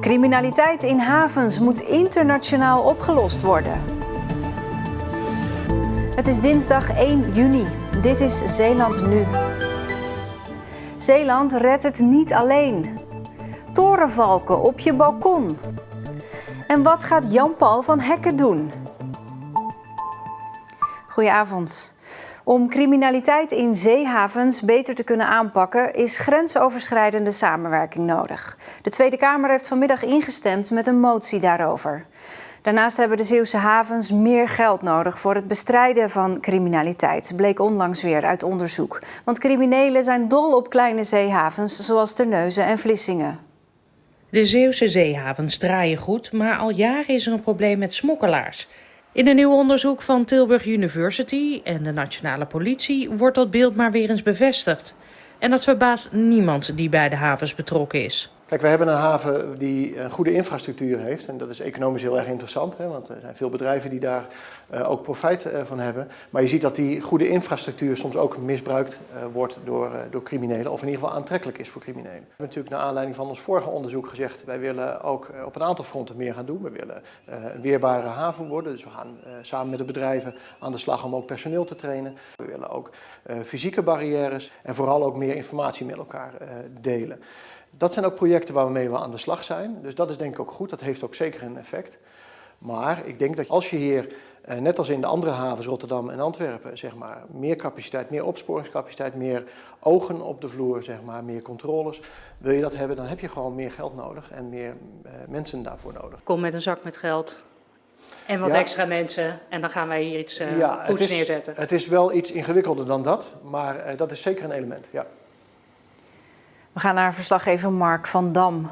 Criminaliteit in havens moet internationaal opgelost worden. Het is dinsdag 1 juni. Dit is Zeeland Nu. Zeeland redt het niet alleen. Torenvalken op je balkon. En wat gaat Jan-Paul van Hekken doen? Goedenavond. Om criminaliteit in zeehavens beter te kunnen aanpakken is grensoverschrijdende samenwerking nodig. De Tweede Kamer heeft vanmiddag ingestemd met een motie daarover. Daarnaast hebben de Zeeuwse havens meer geld nodig voor het bestrijden van criminaliteit, bleek onlangs weer uit onderzoek. Want criminelen zijn dol op kleine zeehavens zoals Terneuzen en Vlissingen. De Zeeuwse zeehavens draaien goed, maar al jaren is er een probleem met smokkelaars. In een nieuw onderzoek van Tilburg University en de nationale politie wordt dat beeld maar weer eens bevestigd. En dat verbaast niemand die bij de havens betrokken is. Kijk, we hebben een haven die een goede infrastructuur heeft en dat is economisch heel erg interessant, hè, want er zijn veel bedrijven die daar ook profijt van hebben. Maar je ziet dat die goede infrastructuur soms ook misbruikt wordt door criminelen of in ieder geval aantrekkelijk is voor criminelen. We hebben natuurlijk naar aanleiding van ons vorige onderzoek gezegd, wij willen ook op een aantal fronten meer gaan doen. We willen een weerbare haven worden, dus we gaan samen met de bedrijven aan de slag om ook personeel te trainen. We willen ook fysieke barrières en vooral ook meer informatie met elkaar delen. Dat zijn ook projecten waarmee we aan de slag zijn. Dus dat is denk ik ook goed. Dat heeft ook zeker een effect. Maar ik denk dat als je hier, net als in de andere havens, Rotterdam en Antwerpen, zeg maar, meer capaciteit, meer opsporingscapaciteit, meer ogen op de vloer, zeg maar, meer controles. Wil je dat hebben, dan heb je gewoon meer geld nodig en meer mensen daarvoor nodig. Kom met een zak met geld en wat extra mensen en dan gaan wij hier iets goeds neerzetten. Het is wel iets ingewikkelder dan dat, maar dat is zeker een element, ja. We gaan naar verslaggever Mark van Dam.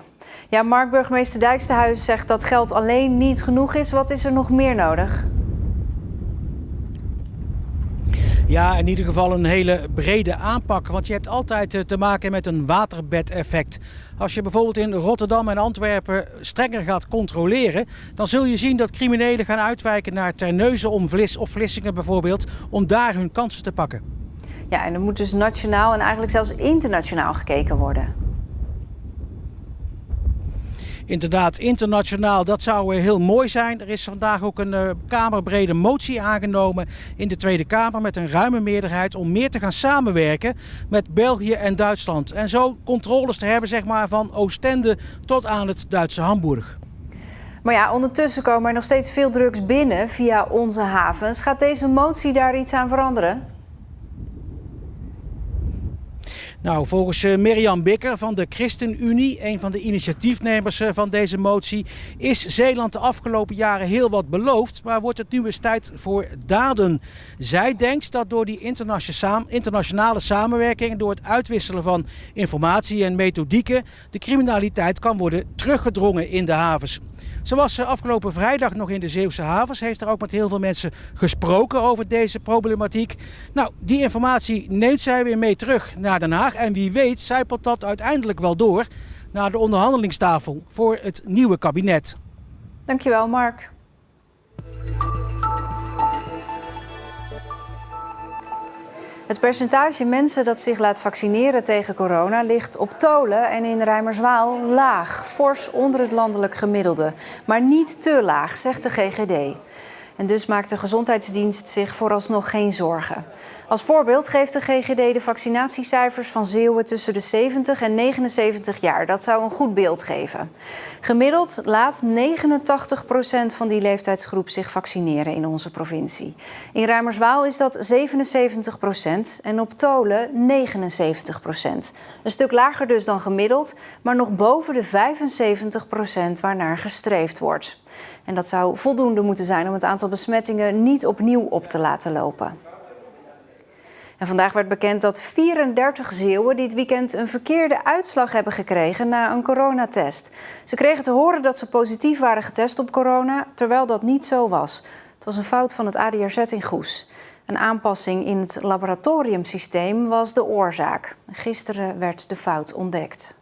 Ja, Mark, burgemeester Dijksterhuis zegt dat geld alleen niet genoeg is. Wat is er nog meer nodig? Ja, in ieder geval een hele brede aanpak. Want je hebt altijd te maken met een waterbedeffect. Als je bijvoorbeeld in Rotterdam en Antwerpen strenger gaat controleren, dan zul je zien dat criminelen gaan uitwijken naar Terneuzen of Vlissingen bijvoorbeeld, om daar hun kansen te pakken. Ja, en er moet dus nationaal en eigenlijk zelfs internationaal gekeken worden. Inderdaad, internationaal, dat zou heel mooi zijn. Er is vandaag ook een kamerbrede motie aangenomen in de Tweede Kamer met een ruime meerderheid om meer te gaan samenwerken met België en Duitsland. En zo controles te hebben, zeg maar, van Oostende tot aan het Duitse Hamburg. Maar ja, ondertussen komen er nog steeds veel drugs binnen via onze havens. Gaat deze motie daar iets aan veranderen? Nou, volgens Mirjam Bikker van de ChristenUnie, een van de initiatiefnemers van deze motie, is Zeeland de afgelopen jaren heel wat beloofd, maar wordt het nu eens tijd voor daden. Zij denkt dat door die internationale samenwerking, door het uitwisselen van informatie en methodieken, de criminaliteit kan worden teruggedrongen in de havens. Ze was afgelopen vrijdag nog in de Zeeuwse havens, heeft er ook met heel veel mensen gesproken over deze problematiek. Nou, die informatie neemt zij weer mee terug naar Den Haag en wie weet zijpelt dat uiteindelijk wel door naar de onderhandelingstafel voor het nieuwe kabinet. Dankjewel, Mark. Het percentage mensen dat zich laat vaccineren tegen corona ligt op Tholen en in Reimerswaal laag, fors onder het landelijk gemiddelde. Maar niet te laag, zegt de GGD. En dus maakt de gezondheidsdienst zich vooralsnog geen zorgen. Als voorbeeld geeft de GGD de vaccinatiecijfers van Zeeuwen tussen de 70 en 79 jaar. Dat zou een goed beeld geven. Gemiddeld laat 89% van die leeftijdsgroep zich vaccineren in onze provincie. In Reimerswaal is dat 77% en op Tholen 79%. Een stuk lager dus dan gemiddeld, maar nog boven de 75% waarnaar gestreefd wordt. En dat zou voldoende moeten zijn om het aantal besmettingen niet opnieuw op te laten lopen. En vandaag werd bekend dat 34 Zeeuwen dit weekend een verkeerde uitslag hebben gekregen na een coronatest. Ze kregen te horen dat ze positief waren getest op corona, terwijl dat niet zo was. Het was een fout van het ADRZ in Goes. Een aanpassing in het laboratoriumsysteem was de oorzaak. Gisteren werd de fout ontdekt.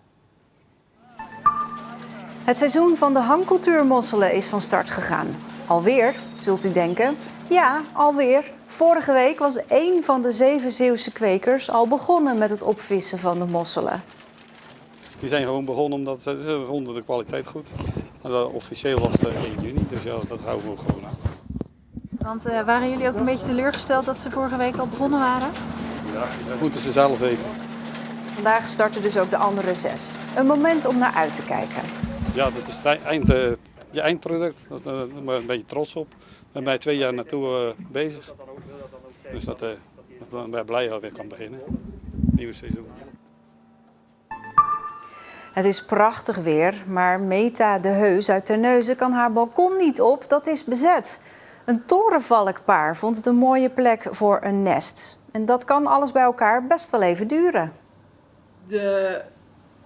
Het seizoen van de hangcultuurmosselen is van start gegaan. Alweer, zult u denken? Ja, alweer. Vorige week was 1 van de 7 Zeeuwse kwekers al begonnen met het opvissen van de mosselen. Die zijn gewoon begonnen omdat ze vonden de kwaliteit goed. Maar officieel was het 1 juni, dus ja, dat houden we ook gewoon aan. Want waren jullie ook een beetje teleurgesteld dat ze vorige week al begonnen waren? Ja, dat moeten ze zelf weten. Vandaag starten dus ook de andere 6. Een moment om naar uit te kijken. Ja, dat is je eindproduct. Daar ben ik een beetje trots op. Daar ben je 2 jaar naartoe bezig. Dus dat ben ik blij dat weer kan beginnen. Nieuwe seizoen. Het is prachtig weer, maar Meta de Heus uit Terneuzen kan haar balkon niet op. Dat is bezet. Een torenvalkpaar vond het een mooie plek voor een nest. En dat kan alles bij elkaar best wel even duren. De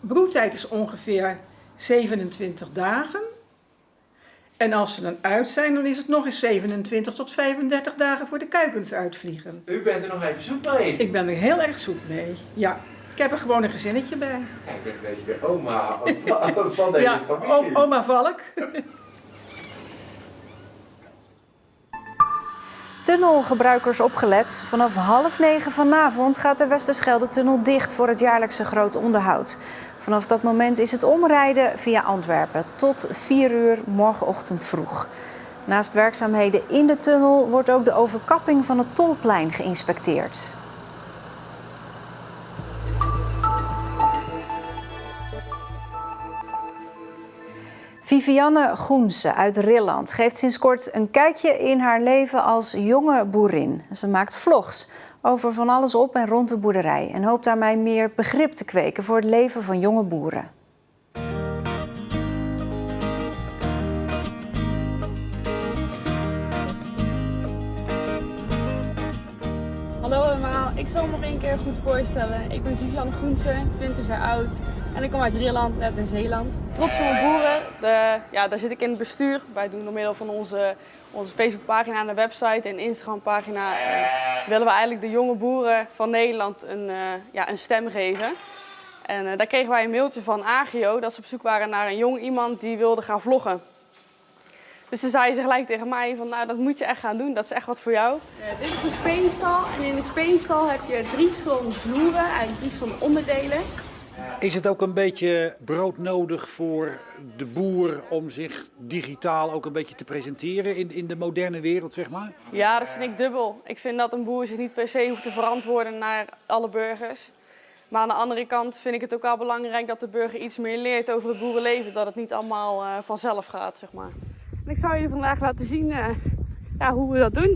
broedtijd is ongeveer 27 dagen. En als ze dan uit zijn, dan is het nog eens 27 tot 35 dagen voor de kuikens uitvliegen. U bent er nog even zoet mee? Ik ben er heel erg zoet mee, ja. Ik heb er gewoon een gezinnetje bij. Ja, ik ben een beetje de oma van deze familie. Ja, oma Valk. Tunnelgebruikers opgelet. Vanaf 8:30 vanavond gaat de Westerschelde-tunnel dicht voor het jaarlijkse groot onderhoud. Vanaf dat moment is het omrijden via Antwerpen tot 4 uur morgenochtend vroeg. Naast werkzaamheden in de tunnel wordt ook de overkapping van het Tolplein geïnspecteerd. Vivianne Groense uit Rilland geeft sinds kort een kijkje in haar leven als jonge boerin. Ze maakt vlogs over van alles op en rond de boerderij en hoopt daarmee meer begrip te kweken voor het leven van jonge boeren. Hallo allemaal, ik zal me nog 1 keer goed voorstellen. Ik ben Vivianne Groense, 20 jaar oud en ik kom uit Rilland, net in Zeeland. Trots op mijn boeren, daar zit ik in het bestuur. Wij doen door middel van onze Facebookpagina en de website en Instagrampagina willen we eigenlijk de jonge boeren van Nederland een stem geven. En daar kregen wij een mailtje van Agio dat ze op zoek waren naar een jong iemand die wilde gaan vloggen. Dus ze zei gelijk tegen mij van, nou dat moet je echt gaan doen, dat is echt wat voor jou. Dit is een speenstal en in de speenstal heb je 3 verschillende vloeren, eigenlijk 3 verschillende onderdelen. Is het ook een beetje broodnodig voor de boer om zich digitaal ook een beetje te presenteren in de moderne wereld, zeg maar? Ja, dat vind ik dubbel. Ik vind dat een boer zich niet per se hoeft te verantwoorden naar alle burgers. Maar aan de andere kant vind ik het ook wel belangrijk dat de burger iets meer leert over het boerenleven. Dat het niet allemaal vanzelf gaat, zeg maar. En ik zal jullie vandaag laten zien hoe we dat doen.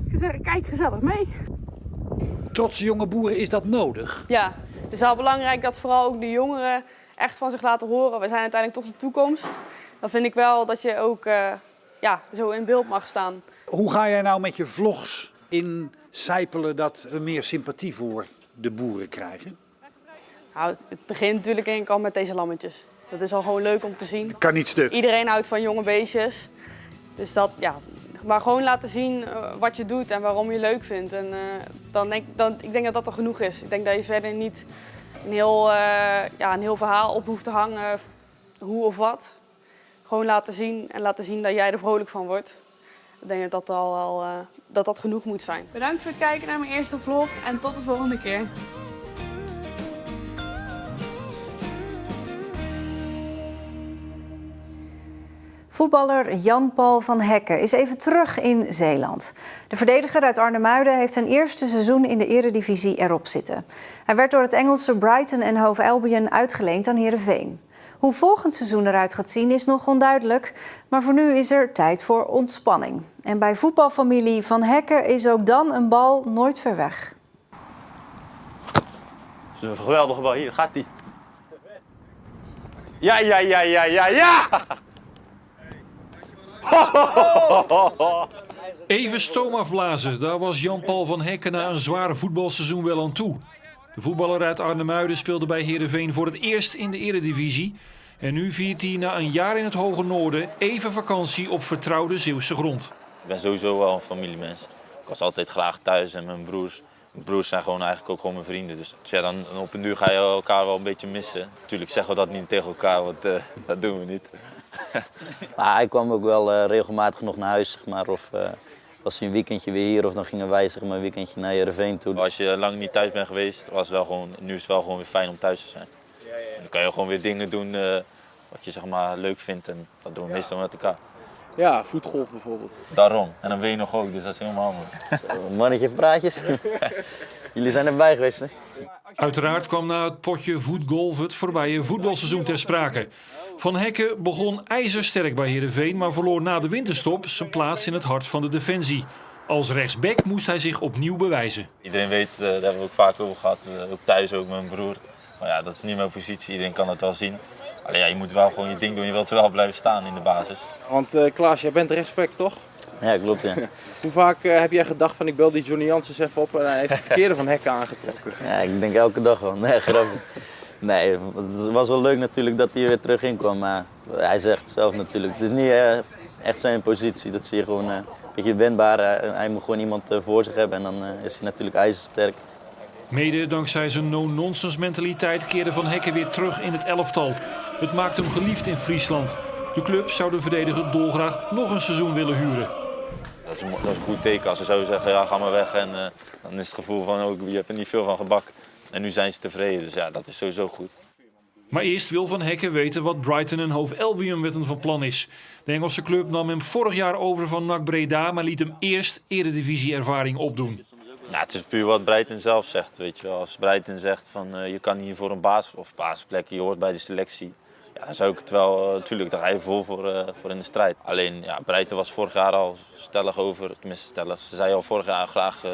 Ik zou zeggen, kijk gezellig mee. Trotse jonge boeren, is dat nodig? Ja, het is wel belangrijk dat vooral ook de jongeren echt van zich laten horen. We zijn uiteindelijk toch de toekomst. Dan vind ik wel dat je ook zo in beeld mag staan. Hoe ga jij nou met je vlogs incijpelen dat we meer sympathie voor de boeren krijgen? Nou, het begint natuurlijk al met deze lammetjes. Dat is al gewoon leuk om te zien. Kan niet stuk. Iedereen houdt van jonge beestjes. Dus maar gewoon laten zien wat je doet en waarom je leuk vindt. En ik denk dat dat er genoeg is. Ik denk dat je verder niet een heel verhaal op hoeft te hangen, hoe of wat. Gewoon laten zien en laten zien dat jij er vrolijk van wordt. Ik denk dat genoeg moet zijn. Bedankt voor het kijken naar mijn eerste vlog en tot de volgende keer. Voetballer Jan-Paul van Hekken is even terug in Zeeland. De verdediger uit Arnhemuiden heeft zijn eerste seizoen in de Eredivisie erop zitten. Hij werd door het Engelse Brighton en Hove Albion uitgeleend aan Heerenveen. Hoe volgend seizoen eruit gaat zien is nog onduidelijk, maar voor nu is er tijd voor ontspanning. En bij voetbalfamilie Van Hekken is ook dan een bal nooit ver weg. Dat is een geweldige bal, hier gaat die. Ja! Even stoom afblazen, daar was Jan-Paul van Hekken na een zware voetbalseizoen wel aan toe. De voetballer uit Arnhemuiden speelde bij Heerenveen voor het eerst in de Eredivisie. En nu viert hij na een jaar in het Hoge Noorden even vakantie op vertrouwde Zeeuwse grond. Ik ben sowieso wel een familiemens. Ik was altijd graag thuis en mijn broers zijn gewoon eigenlijk ook gewoon mijn vrienden. Dus dan op een duur ga je elkaar wel een beetje missen. Natuurlijk zeggen we dat niet tegen elkaar, want dat doen we niet. Maar ik kwam ook wel regelmatig nog naar huis, zeg maar. Of was hij een weekendje weer hier of dan gingen wij een weekendje naar Heerenveen toe. Als je lang niet thuis bent geweest, nu is het wel gewoon weer fijn om thuis te zijn. dan kan je gewoon weer dingen doen wat je zeg maar leuk vindt en dat doen we meestal met elkaar. Ja, voetgolf bijvoorbeeld. Daarom. En dan weet je nog ook, dus dat is helemaal handig. Zo, mannetje praatjes. Jullie zijn erbij geweest, hè? Uiteraard kwam na het potje voetgolf het voorbije voetbalseizoen ter sprake. Van Hekken begon ijzersterk bij Heerenveen, maar verloor na de winterstop zijn plaats in het hart van de defensie. Als rechtsback moest hij zich opnieuw bewijzen. Iedereen weet, daar hebben we ook vaak over gehad, ook thuis ook met mijn broer. Maar ja, dat is niet mijn positie, iedereen kan het wel zien. Alleen ja, je moet wel gewoon je ding doen, je wilt wel blijven staan in de basis. Want Klaas, jij bent rechtsback toch? Ja, klopt, ja. Hoe vaak heb jij gedacht van ik bel die Johnny Janssens even op en hij heeft de verkeerde Van Hekken aangetrokken? Ja, ik denk elke dag wel. Nee, grappig. Nee, het was wel leuk natuurlijk dat hij weer terug in kwam, maar hij zegt zelf natuurlijk, het is niet echt zijn positie. Dat zie je gewoon een beetje wendbaar. Hij moet gewoon iemand voor zich hebben en dan is hij natuurlijk ijzersterk. Mede dankzij zijn no-nonsense mentaliteit keerde Van Hekken weer terug in het elftal. Het maakt hem geliefd in Friesland. De club zou de verdediger dolgraag nog een seizoen willen huren. Dat is een goed teken als ze zo zeggen, ja, ga maar weg. En dan is het gevoel van, oh, je hebt er niet veel van gebakken. En nu zijn ze tevreden, dus ja, dat is sowieso goed. Maar eerst wil Van Hekken weten wat Brighton en Hove Albion met hem van plan is. De Engelse club nam hem vorig jaar over van NAC Breda, maar liet hem eerst eredivisie-ervaring opdoen. Nou, het is puur wat Brighton zelf zegt, weet je wel. Als Brighton zegt van je kan hier voor een basisplek, je hoort bij de selectie. Ja, dan zou ik het wel, natuurlijk, daar ga je vol voor in de strijd. Alleen, ja, Brighton was vorig jaar al stellig over, tenminste stellig. Ze zei al vorig jaar graag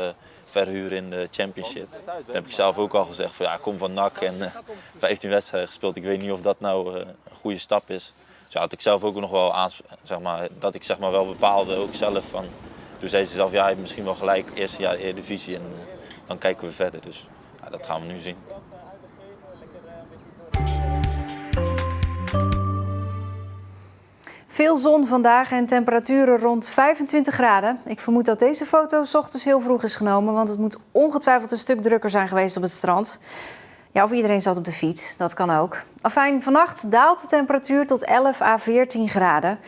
verhuren in de Championship. Dat heb ik zelf ook al gezegd, van, ja, ik kom van NAC en 15 wedstrijden gespeeld. Ik weet niet of dat nou een goede stap is. Dus ja, had ik zelf ook nog wel zeg maar, dat ik zeg maar wel bepaalde, ook zelf van. Toen zei ze zelf, ja, je hebt misschien wel gelijk, eerste jaar Eredivisie en dan kijken we verder. Dus ja, dat gaan we nu zien. Veel zon vandaag en temperaturen rond 25 graden. Ik vermoed dat deze foto 's ochtends heel vroeg is genomen, want het moet ongetwijfeld een stuk drukker zijn geweest op het strand. Ja, of iedereen zat op de fiets, dat kan ook. Afijn, vannacht daalt de temperatuur tot 11 à 14 graden.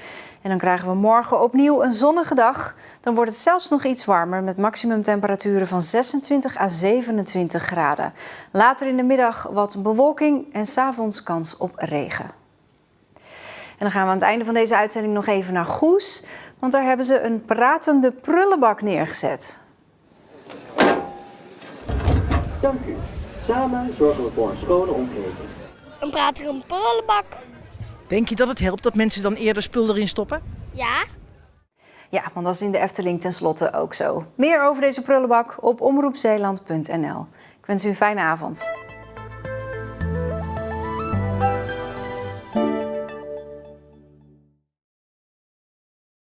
En dan krijgen we morgen opnieuw een zonnige dag. Dan wordt het zelfs nog iets warmer met maximumtemperaturen van 26 à 27 graden. Later in de middag wat bewolking en 's avonds kans op regen. En dan gaan we aan het einde van deze uitzending nog even naar Goes. Want daar hebben ze een pratende prullenbak neergezet. Dank u. Samen zorgen we voor een schone omgeving. Een pratende prullenbak. Denk je dat het helpt dat mensen dan eerder spul erin stoppen? Ja. Ja, want dat is in de Efteling tenslotte ook zo. Meer over deze prullenbak op omroepzeeland.nl. Ik wens u een fijne avond.